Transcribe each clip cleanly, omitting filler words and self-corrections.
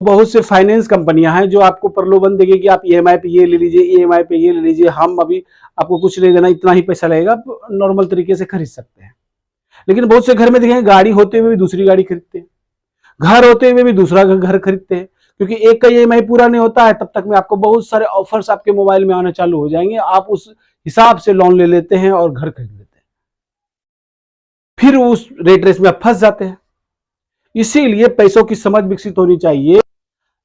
बहुत से फाइनेंस कंपनियां हैं जो आपको प्रलोभन देंगे कि आप ईएमआई पे ये ले लीजिए, ईएमआई पे ये ले लीजिए, हम अभी आपको कुछ नहीं देना, इतना ही पैसा लगेगा, आप नॉर्मल तरीके से खरीद सकते हैं। लेकिन बहुत से घर में देखेंगे गाड़ी होते हुए भी दूसरी गाड़ी खरीदते हैं, घर होते हुए भी दूसरा घर खरीदते हैं, क्योंकि एक का ईएमआई पूरा नहीं होता है तब तक में आपको बहुत सारे ऑफर्स आपके मोबाइल में आना चालू हो जाएंगे, आप उस हिसाब से लोन ले लेते हैं और घर खरीद लेते हैं, फिर उस रेट रेस में आप फंस जाते हैं। इसीलिए पैसों की समझ विकसित होनी चाहिए।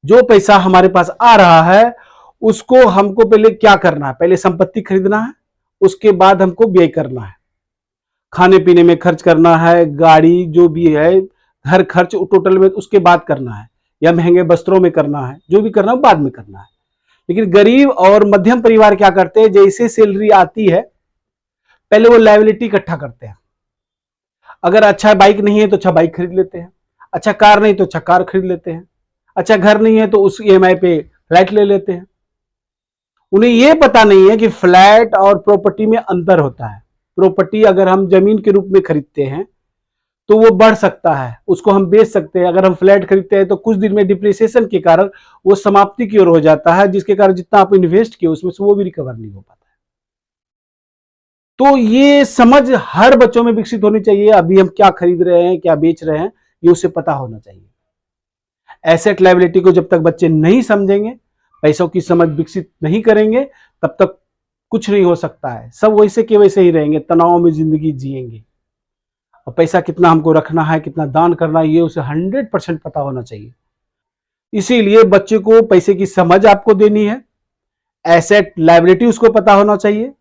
जो पैसा हमारे पास आ रहा है उसको हमको पहले क्या करना है, पहले संपत्ति खरीदना है, उसके बाद हमको व्यय करना है, खाने पीने में खर्च करना है, गाड़ी जो भी है, हर खर्च टोटल में उसके बाद करना है, या महंगे वस्त्रों में करना है, जो भी करना है बाद में करना है। लेकिन गरीब और मध्यम परिवार क्या करते हैं, जैसे सैलरी आती है पहले वो लायबिलिटी इकट्ठा करते हैं। अगर अच्छा बाइक नहीं है तो अच्छा बाइक खरीद लेते हैं, अच्छा कार नहीं तो अच्छा कार खरीद लेते हैं, अच्छा घर नहीं है तो उस ईएमआई पे फ्लैट ले लेते हैं। उन्हें यह पता नहीं है कि फ्लैट और प्रॉपर्टी में अंतर होता है। प्रॉपर्टी अगर हम जमीन के रूप में खरीदते हैं तो वो बढ़ सकता है, उसको हम बेच सकते हैं। अगर हम फ्लैट खरीदते हैं तो कुछ दिन में डिप्रिसिएशन के कारण वो समाप्ति की ओर हो जाता है, जिसके कारण जितना आप इन्वेस्ट किए उसमें से वो भी रिकवर नहीं हो पाता है। तो ये समझ हर बच्चों में विकसित होनी चाहिए। अभी हम क्या खरीद रहे हैं, क्या बेच रहे हैं, ये उसे पता होना चाहिए। एसेट लायबिलिटी को जब तक बच्चे नहीं समझेंगे, पैसों की समझ विकसित नहीं करेंगे, तब तक कुछ नहीं हो सकता है। सब वैसे के वैसे ही रहेंगे, तनाव में जिंदगी जिएंगे। और पैसा कितना हमको रखना है, कितना दान करना है, ये उसे 100% पता होना चाहिए। इसीलिए बच्चे को पैसे की समझ आपको देनी है, एसेट लायबिलिटी उसको पता होना चाहिए।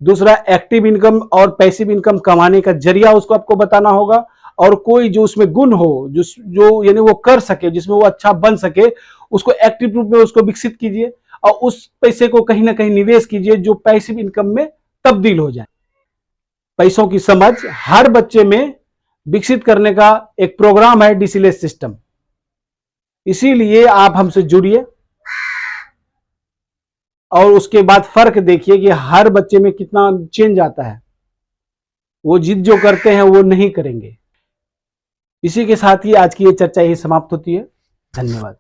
दूसरा, एक्टिव इनकम और पैसिव इनकम कमाने का जरिया उसको आपको बताना होगा। और कोई जो उसमें गुण हो, जो यानी वो कर सके, जिसमें वो अच्छा बन सके, उसको एक्टिव रूप में उसको विकसित कीजिए और उस पैसे को कहीं ना कहीं निवेश कीजिए जो पैसिव इनकम में तब्दील हो जाए। पैसों की समझ हर बच्चे में विकसित करने का एक प्रोग्राम है डीसीएलएस सिस्टम। इसीलिए आप हमसे जुड़िए और उसके बाद फर्क देखिए कि हर बच्चे में कितना चेंज आता है। वो जिद जो करते हैं वो नहीं करेंगे। इसी के साथ ही आज की ये चर्चा ही समाप्त होती है। धन्यवाद।